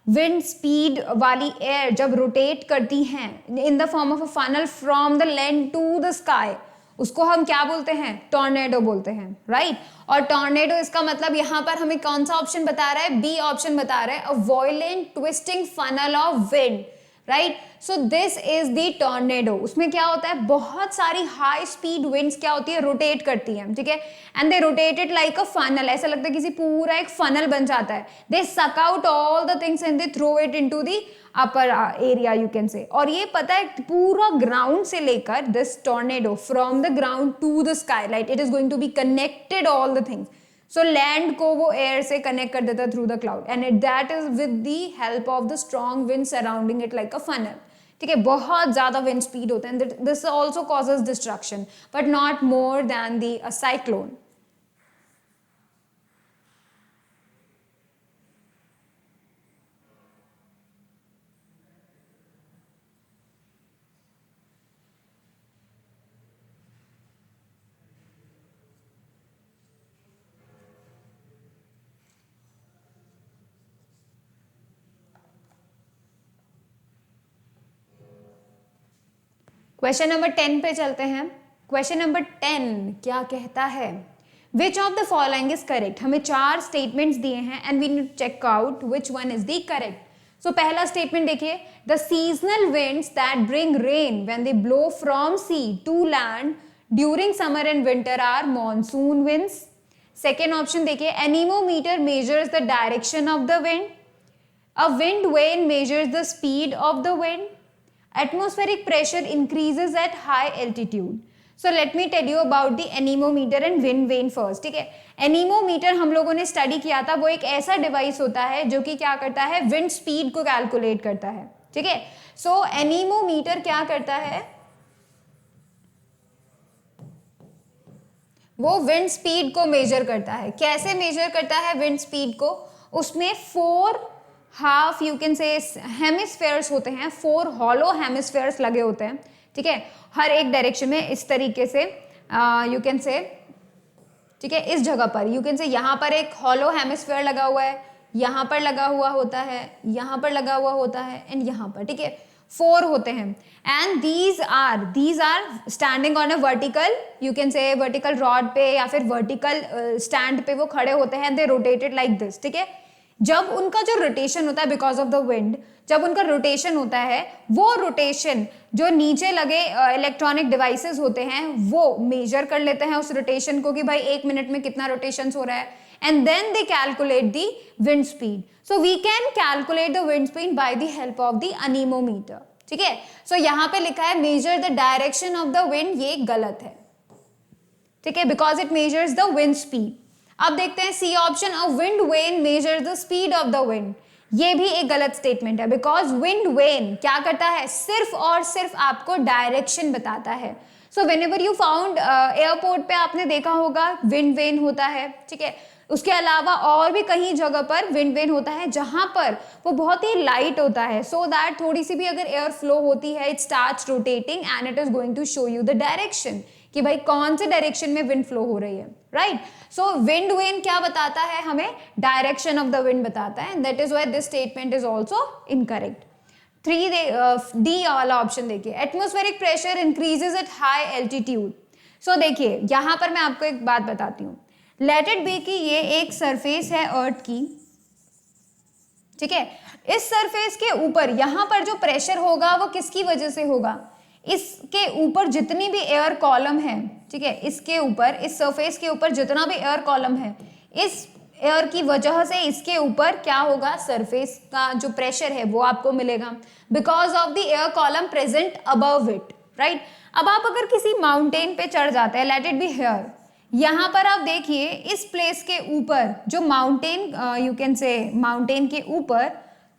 A: wind speed वाली air जब rotate करती हैं in the form of a funnel from the land to the sky, उसको हम क्या बोलते हैं, टॉर्नेडो बोलते हैं, राइट। और टॉर्नेडो इसका मतलब यहाँ पर हमें कौन सा ऑप्शन बता रहा है, बी ऑप्शन बता रहा है, अ violent twisting funnel of wind, right. So this is the tornado. उसमें क्या होता है, बहुत सारी हाई स्पीड विंड्स क्या होती है, रोटेट करती हैं, ठीक है, and they rotated like a funnel, ऐसा लगता है किसी पूरा एक फनल बन जाता है, they suck out all the things and they throw it into the upper area you can say. और ये पता है पूरा ग्राउंड से लेकर this tornado from the ground to the sky light, it is going to be connected all the things. So land को वो air से कनेक्ट कर देता through the cloud and it that is with the help of the strong wind surrounding it like a funnel, ठीक है। बहुत ज्यादा wind speed होता है, this also causes destruction but not more than the cyclone. Question number 10 पे चलते हैं। Question number 10 क्या कहता है, which of the following is correct. हमें 4 स्टेटमेंट्स दिए हैं and we need check out which one is the correct. So पहला स्टेटमेंट देखिए, the seasonal winds that bring rain when they blow from sea to land during summer and winter are monsoon winds. Second option देखिए, anemometer measures the direction of the wind, a wind vane measures the speed of the wind, atmospheric pressure increases at high altitude. So let me tell you about the anemometer and wind vane first, ठीक है। Anemometer हम लोगों ने study किया था, वो एक ऐसा डिवाइस होता है जो कि क्या करता है, विंड स्पीड को कैलकुलेट करता है, ठीक है। सो एनीमोमीटर क्या करता है, वो विंड स्पीड को मेजर करता है। कैसे मेजर करता है विंड स्पीड को, उसमें 4 हाफ यू कैन से हेमिस्फेयर्स होते हैं, 4 हॉलो हेमिस्फेयर्स लगे होते हैं, ठीक है, हर एक डायरेक्शन में इस तरीके से यू कैन से, ठीक है, इस जगह पर यू कैन से यहाँ पर एक हॉलो हेमिस्फेयर लगा हुआ है, यहाँ पर लगा हुआ होता है, यहाँ पर लगा हुआ होता है एंड यहाँ पर, ठीक है, 4 होते हैं and these are standing on a vertical you can say vertical rod पे या फिर vertical stand पे वो खड़े होते हैं, they rotated like this, ठीक है। जब उनका जो रोटेशन होता है बिकॉज ऑफ द विंड, जब उनका रोटेशन होता है, वो रोटेशन जो नीचे लगे इलेक्ट्रॉनिक डिवाइसेस होते हैं वो मेजर कर लेते हैं उस रोटेशन को कि भाई 1 मिनट में कितना रोटेशन हो रहा है, and then they calculate the wind speed. So we can calculate the wind speed by the help of the anemometer, ठीक है। सो यहाँ पे लिखा है measure the direction of the wind, ये गलत है, ठीक है, because it measures the wind speed. अब देखते हैं C option, a wind vane measure the speed of the wind. ये भी एक गलत स्टेटमेंट है, बिकॉज विंड वेन क्या करता है, सिर्फ और सिर्फ आपको डायरेक्शन बताता है। सो whenever you found, airport पे आपने देखा होगा विंड वेन होता है, ठीक है। उसके अलावा और भी कहीं जगह पर विंड वेन होता है जहां पर वो बहुत ही लाइट होता है, सो दैट थोड़ी सी भी अगर एयर फ्लो होती है, it starts rotating and it is going to show you the direction कि भाई कौन से डायरेक्शन में विंड फ्लो हो रही है, राइट। सो विंड वेन क्या बताता है हमें, डायरेक्शन ऑफ द विंड बताता है, that is why this statement is also incorrect. 3D वाला ऑप्शन देखिए, atmospheric pressure increases at high altitude. So देखिए यहां पर मैं आपको एक बात बताती हूँ, लेट इट बी कि ये एक सरफेस है अर्थ की, ठीक है। इस सरफेस के ऊपर यहां पर जो प्रेशर होगा वो किसकी वजह से होगा, इसके ऊपर जितनी भी एयर कॉलम है, ठीक है, इसके ऊपर, इस सरफेस के ऊपर जितना भी एयर कॉलम है, इस एयर की वजह से इसके ऊपर क्या होगा, सरफेस का जो प्रेशर है वो आपको मिलेगा, because of the air column present above it, right. अब आप अगर किसी माउंटेन पे चढ़ जाते हैं, लेट इट बी हियर, यहां पर आप देखिए इस प्लेस के ऊपर जो माउंटेन, यू कैन से माउंटेन के ऊपर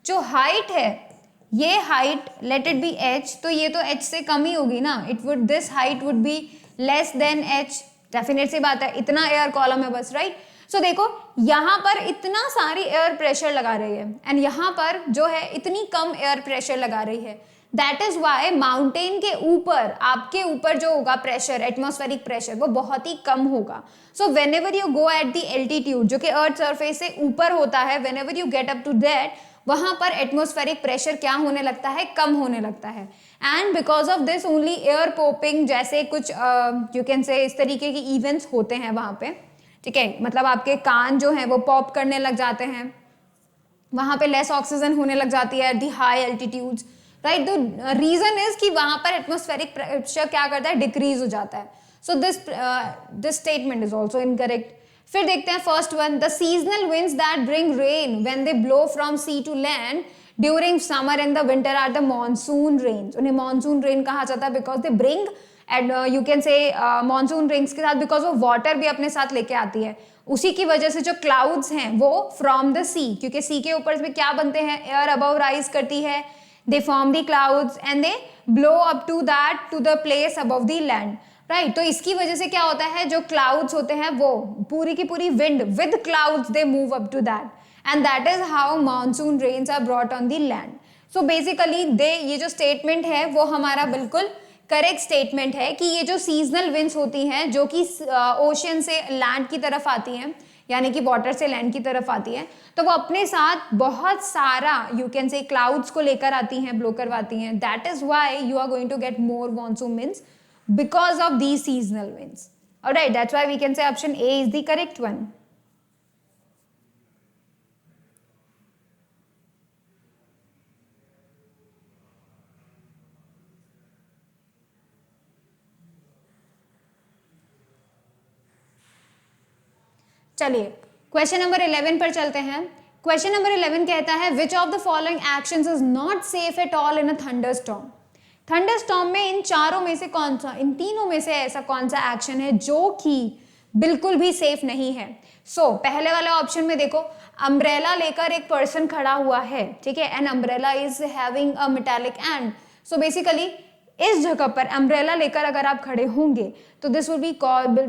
A: जो हाइट है, ये height let it be h, तो ये तो h से कम ही होगी ना, it would, this height would be less than h, definite सी बात है, इतना एयर कॉलम है बस, राइट। सो देखो यहाँ पर इतना सारी एयर प्रेशर लगा रही है एंड यहाँ पर जो है इतनी कम एयर प्रेशर लगा रही है, दैट इज वाई माउंटेन के ऊपर आपके ऊपर जो होगा प्रेशर, एटमॉस्फेरिक प्रेशर, वो बहुत ही कम होगा। So whenever you go at the altitude, जो कि अर्थ सरफेस से ऊपर होता है, whenever you get up to that, वहां पर एटमॉस्फेरिक प्रेशर क्या होने लगता है, कम होने लगता है। And because of this only air popping जैसे कुछ यू कैन से इस तरीके के इवेंट्स होते हैं वहां पे, ठीक है, मतलब आपके कान जो है वो पॉप करने लग जाते हैं, वहां पे लेस ऑक्सीजन होने लग जाती है at the high altitudes, right. The reason is कि वहां पर एटमॉस्फेरिक प्रेशर क्या करता है, डिक्रीज हो जाता है। So this statement is also incorrect. फिर देखते हैं first one, the seasonal winds that bring rain when they blow from sea to land during summer and the winter are the monsoon rains. उन्हें monsoon rain कहा जाता है because they bring and you can say monsoon rains के साथ, because वो water भी अपने साथ लेके आती है, उसी की वजह से जो क्लाउड्स हैं वो फ्रॉम द सी, क्योंकि सी के ऊपर में क्या बनते हैं, एयर अबव राइज करती है, they form the clouds and they blow up to that to the place above the land, right. तो इसकी वजह से क्या होता है, जो क्लाउड्स होते हैं वो पूरी की पूरी wind with clouds they move up to that and that is how monsoon rains are brought on the land. So basically ये जो स्टेटमेंट है वो हमारा बिल्कुल करेक्ट स्टेटमेंट है कि ये जो सीजनल विंड्स होती हैं जो कि ओशन से लैंड की तरफ आती हैं, यानी कि वाटर से लैंड की तरफ आती है, तो वो अपने साथ बहुत सारा यू कैन से क्लाउड्स को लेकर आती हैं, ब्लो करवाती हैं, that is why you are going to get more monsoon winds because of these seasonal winds. Alright, that's why we can say option A is the correct one. चलिए question number 11 पर चलते हैं। Question number 11 कहता है which of the following actions is not safe at all in a thunderstorm? Thunderstorm में इन चारों में से कौन सा, इन तीनों में से ऐसा कौन सा एक्शन है जो कि बिल्कुल भी सेफ नहीं है। सो पहले वाले ऑप्शन में देखो, अम्ब्रेला लेकर एक पर्सन खड़ा हुआ है, ठीक है, and umbrella is having a metallic and. So basically इस जगह पर अम्ब्रेला लेकर अगर आप खड़े होंगे तो this will be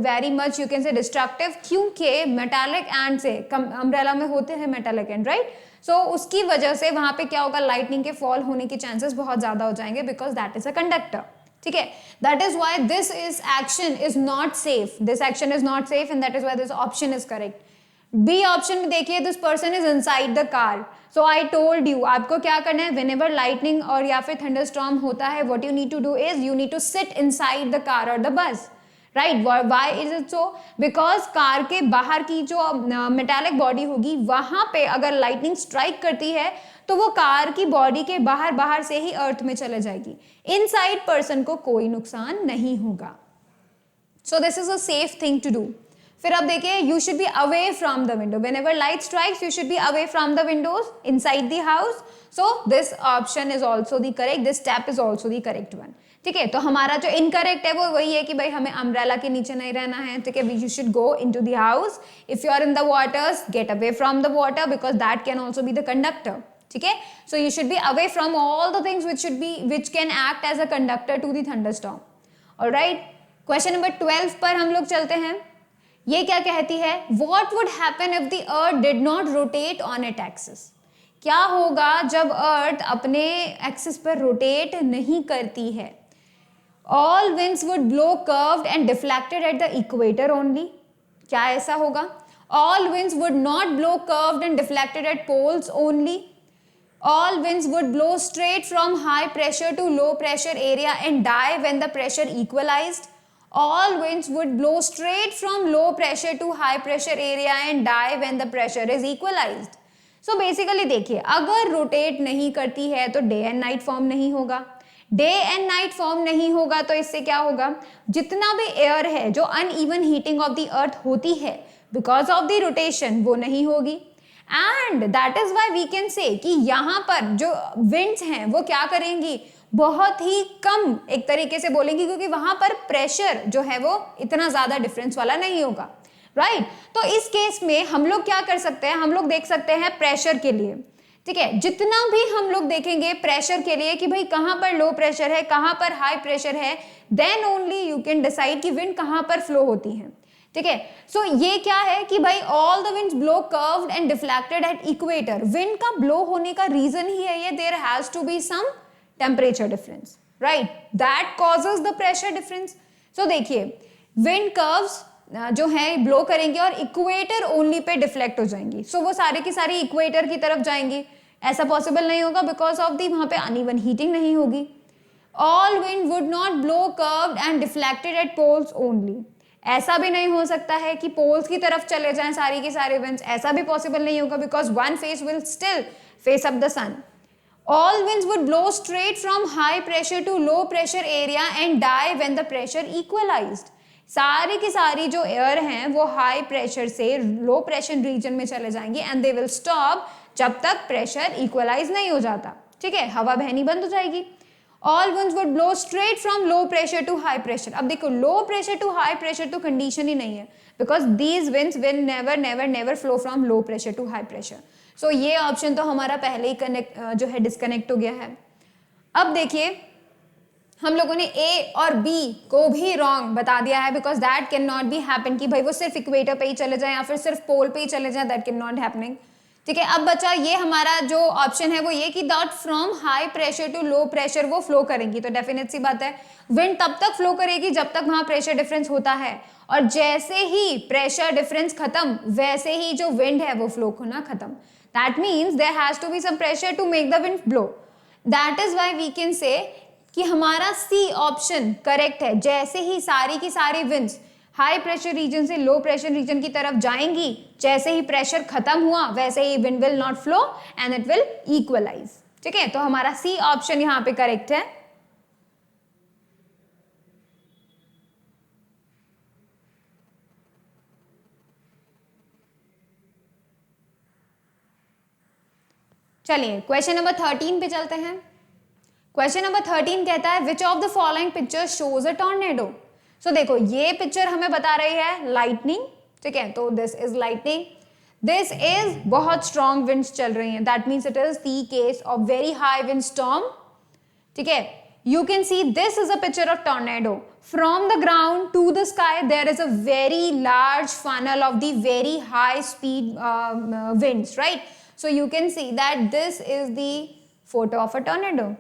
A: very much you can से डिस्ट्रक्टिव, क्योंकि मेटालिक एंड से अम्ब्रेला में होते हैं मेटालिक एंड, राइट। सो उसकी वजह से वहां पे क्या होगा, लाइटनिंग के फॉल होने के चांसेस बहुत ज्यादा हो जाएंगे, because that is a conductor, ठीक है। That is why this is action is not safe, this action is not safe and that is why this option is correct. B option में देखिए, this person is inside the car. So I told you, आपको क्या करना है, whenever lightning और या फिर thunderstorm होता है, what you need to do is you need to sit inside the car और the bus, right. Why is it so, because car के बाहर की जो मेटालिक बॉडी होगी वहां पे अगर लाइटनिंग स्ट्राइक करती है तो वो कार की बॉडी के बाहर से ही अर्थ में चले जाएगी, इनसाइड पर्सन को कोई नुकसान नहीं होगा। So this is a safe thing to do. फिर अब देखिए, you should be away from the window, whenever light strikes you should be away from the windows inside the house. So this option is also the correct, this step is also the correct one. ठीक है, तो हमारा जो incorrect है वो वही है कि भाई हमें अम्ब्रेला के नीचे नहीं रहना है. ठीक है, you should go in to the house. If you are in the waters, get away from the water because that can also be the conductor. ठीक है, so you should be away from all the things which can act as a conductor to the thunderstorm. Alright, question number 12 पर हम लोग चलते हैं. ये क्या कहती है, what would happen if the earth did not rotate on it axis. क्या होगा जब अर्थ अपने एक्सिस पर रोटेट नहीं करती है. All winds would blow curved and deflected at the equator only. क्या ऐसा होगा. All winds would not blow curved and deflected at poles only. All winds would blow straight from high pressure to low pressure area and die when the pressure equalized. All winds would blow straight from low pressure to high pressure area and die when the pressure is equalized. So basically देखिए, अगर rotate नहीं करती है तो day and night form नहीं होगा. Day and night form नहीं होगा तो इससे क्या होगा, जितना भी एयर है जो uneven heating of the earth होती है बिकॉज ऑफ द रोटेशन वो नहीं होगी. And that is why we can say कि यहाँ पर जो विंड्स हैं वो क्या करेंगी, बहुत ही कम एक तरीके से बोलेंगी, क्योंकि वहां पर प्रेशर जो है वो इतना ज्यादा डिफरेंस वाला नहीं होगा. राइट, तो इस केस में हम लोग क्या कर सकते हैं, हम लोग देख सकते हैं प्रेशर के लिए. ठीक है, जितना भी हम लोग देखेंगे प्रेशर के लिए कि भाई कहाँ पर लो प्रेशर है, कहाँ पर हाई प्रेशर है, then only you can decide कि विंड कहाँ पर फ्लो होती है. ठीक है, सो ये क्या है कि भाई all the winds blow curved and deflected at equator. Wind का ब्लो होने का रीजन ही है ये, there has to be some temperature difference, right, that causes the pressure difference. So देखिए, विंड कर्व्स जो है ब्लो करेंगे और इक्वेटर ओनली पे डिफ्लेक्ट हो जाएंगी. सो वो सारे की सारी इक्वेटर की तरफ जाएंगी. ऐसा पॉसिबल नहीं होगा बिकॉज ऑफ दी वहां पे अनइवन हीटिंग नहीं होगी. All wind would not blow curved and deflected at poles only. ऐसा भी नहीं हो सकता है कि पोल्स की तरफ चले जाएं सारी की सारे विंड्स, ऐसा भी पॉसिबल नहीं होगा because one face will still face up the sun. All winds would blow straight from high pressure to low pressure area and die when the pressure equalized. सारी की सारी जो एयर हैं वो हाई प्रेशर से लो pressure reason में चले जाएंगे एंड दे विल स्टॉप जब तक प्रेशर इक्वलाइज नहीं हो जाता. ठीक है, हवा बहनी बंद हो जाएगी. All winds would blow straight from low pressure to high pressure. अब देखो, low pressure to high pressure तो कंडीशन ही नहीं है because these winds will never flow from low pressure to high pressure. So ये ऑप्शन तो हमारा पहले ही connect जो है डिस्कनेक्ट हो गया है. अब देखिए, हम लोगों ने A और B को भी रॉन्ग बता दिया है because that can not be happen कि भाई वो सिर्फ इक्वेटर पे ही चले जाए या फिर सिर्फ पोल पे ही चले जाए, दैट कैन नॉट हैपनिंग. ठीक है, अब बचा ये हमारा जो ऑप्शन है वो ये कि डॉट from high pressure to low pressure वो फ्लो करेंगी. तो डेफिनेट सी बात है, विंड तब तक फ्लो करेगी जब तक वहां प्रेशर डिफरेंस होता है, और जैसे ही प्रेशर डिफरेंस खत्म वैसे ही जो विंड है वो फ्लो होना खत्म. That means there has to be some pressure to make the wind blow. That is why we can say कि हमारा सी ऑप्शन करेक्ट है. जैसे ही सारी की सारी विंड्स हाई प्रेशर रीजन से लो प्रेशर रीजन की तरफ जाएंगी, जैसे ही प्रेशर खत्म हुआ वैसे ही wind will not flow and it will equalise. ठीक है, तो हमारा सी ऑप्शन यहां पे करेक्ट है. चलिए क्वेश्चन नंबर 13 पे चलते हैं. क्वेश्चन नंबर 13 कहता है which of the following picture shows a tornado. So देखो, ये पिक्चर हमें बता रही है लाइटनिंग. ठीक है, तो this is lightning, this is बहुत स्ट्रॉन्ग विंड्स चल रही हैं, that means it is the case of very high wind storm. ठीक है, you can see this is a picture of tornado. From the ground to the sky there is a very large funnel of the very high speed winds, right? So you can see that this is the photo of a tornado.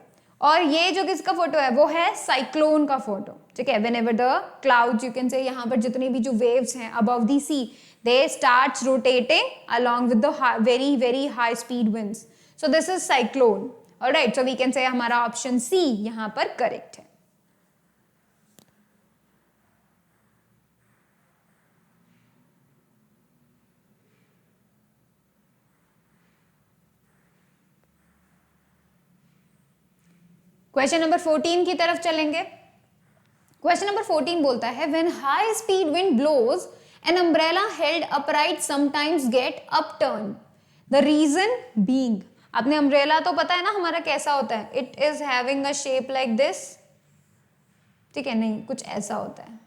A: और ये जो किसका photo है वो है cyclone का photo. ठीक है, whenever the clouds you can say यहाँ पर जितनी भी जो waves हैं above the sea they start rotating along with the very high speed winds. So this is cyclone. Alright, so we can say हमारा ऑप्शन सी यहां पर correct है. क्वेश्चन नंबर 14 की तरफ चलेंगे. क्वेश्चन नंबर 14 बोलता है when high speed wind blows An umbrella held upright sometimes get upturned. The reason being, आपने umbrella तो पता है ना हमारा कैसा होता है, it is having a shape like this, ठीक है, नहीं कुछ ऐसा होता है,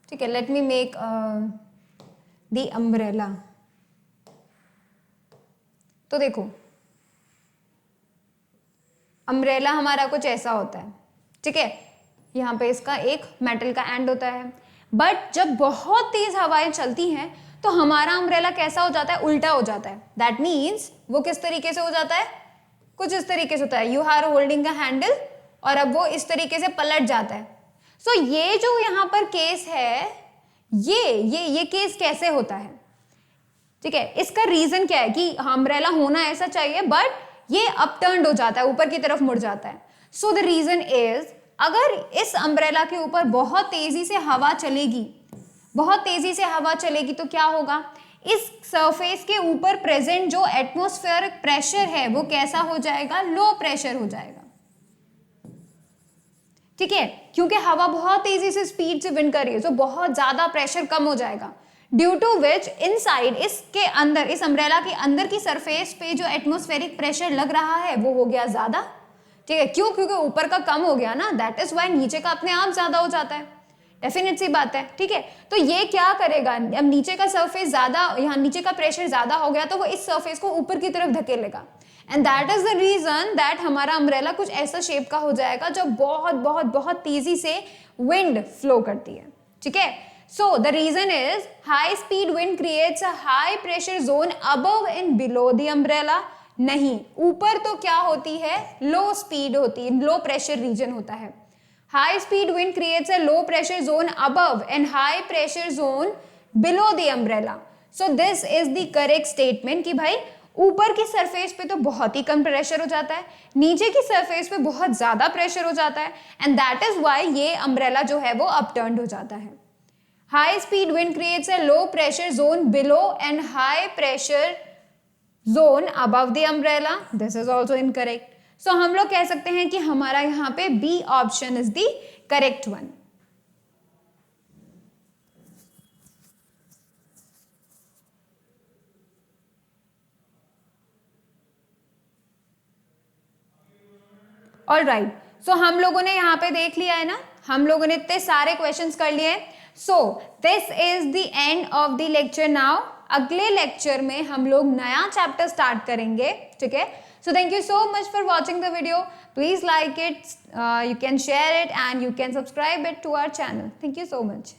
A: ठीक है. Let me make the umbrella. तो देखो अम्ब्रेला हमारा कुछ ऐसा होता है, ठीक है. यहाँ पे इसका एक मेटल का एंड होता है, बट जब बहुत तेज हवाएं चलती हैं तो हमारा अम्ब्रेला कैसा हो जाता है, उल्टा हो जाता है. दैट मीन्स वो किस तरीके से हो जाता है, कुछ इस तरीके से होता है. You are holding a handle और अब वो इस तरीके से पलट जाता है. सो ये जो यहाँ पर केस है, ये केस कैसे होता है, ठीक है. इसका रीजन क्या है कि अम्ब्रेला होना ऐसा चाहिए बट ये अपटर्न्ड हो जाता है, ऊपर की तरफ मुड़ जाता है. सो द रीजन इज, अगर इस अम्ब्रेला के ऊपर बहुत तेजी से हवा चलेगी, बहुत तेजी से हवा चलेगी तो क्या होगा, इस सरफेस के ऊपर प्रेजेंट जो एटमॉस्फेरिक प्रेशर है वो कैसा हो जाएगा, लो प्रेशर हो जाएगा, ठीक है. क्योंकि हवा बहुत तेजी से स्पीड से विंड कर रही है तो बहुत ज्यादा प्रेशर कम हो जाएगा. ड्यू टू विच इनसाइड, इसके अंदर, इस अम्ब्रेला के अंदर की सरफेस पे जो एटमॉस्फेरिक प्रेशर लग रहा है वो हो गया ज्यादा, ठीक है. क्यों, क्योंकि ऊपर का कम हो गया ना, दैट इज वाई नीचे का अपने आप ज्यादा हो जाता है. डेफिनेट सी बात है, ठीक है. तो ये क्या करेगा, अब नीचे का सरफेस ज्यादा, यहाँ नीचे का प्रेशर ज्यादा हो गया तो वो इस सरफेस को ऊपर की तरफ धकेलेगा. And that is the reason that हमारा अम्ब्रेला कुछ ऐसा शेप का हो जाएगा जो बहुत बहुत बहुत तेजी से विंड फ्लो करती है, ठीक है. So the reason is high speed wind creates a high pressure zone above and below the umbrella. नहीं, ऊपर तो क्या होती है, लो स्पीड होती है, लो प्रेशर रीजन होता है. High speed wind creates a low pressure zone above and high pressure zone below the umbrella. So this is the correct statement कि भाई ऊपर की सरफेस पे तो बहुत ही कम प्रेशर हो जाता है, नीचे की सरफेस पे बहुत ज्यादा प्रेशर हो जाता है, एंड दैट इज व्हाई ये अम्ब्रेला जो है वो अपटर्न्ड हो जाता है. High speed wind creates a low pressure zone below and high pressure zone above the umbrella. This is also incorrect. So हम लोग कह सकते हैं कि हमारा यहाँ पे B option is the correct one. All right. So हम लोगों ने यहाँ पे देख लिया है ना, हम लोगों ने इतने सारे क्वेश्चंस कर लिए. सो this is the end of the lecture now. अगले लेक्चर में हम लोग नया चैप्टर स्टार्ट करेंगे, ठीक है. So thank you so much for watching the video. Please like it, you can share it and you can subscribe it to our channel. Thank you so much.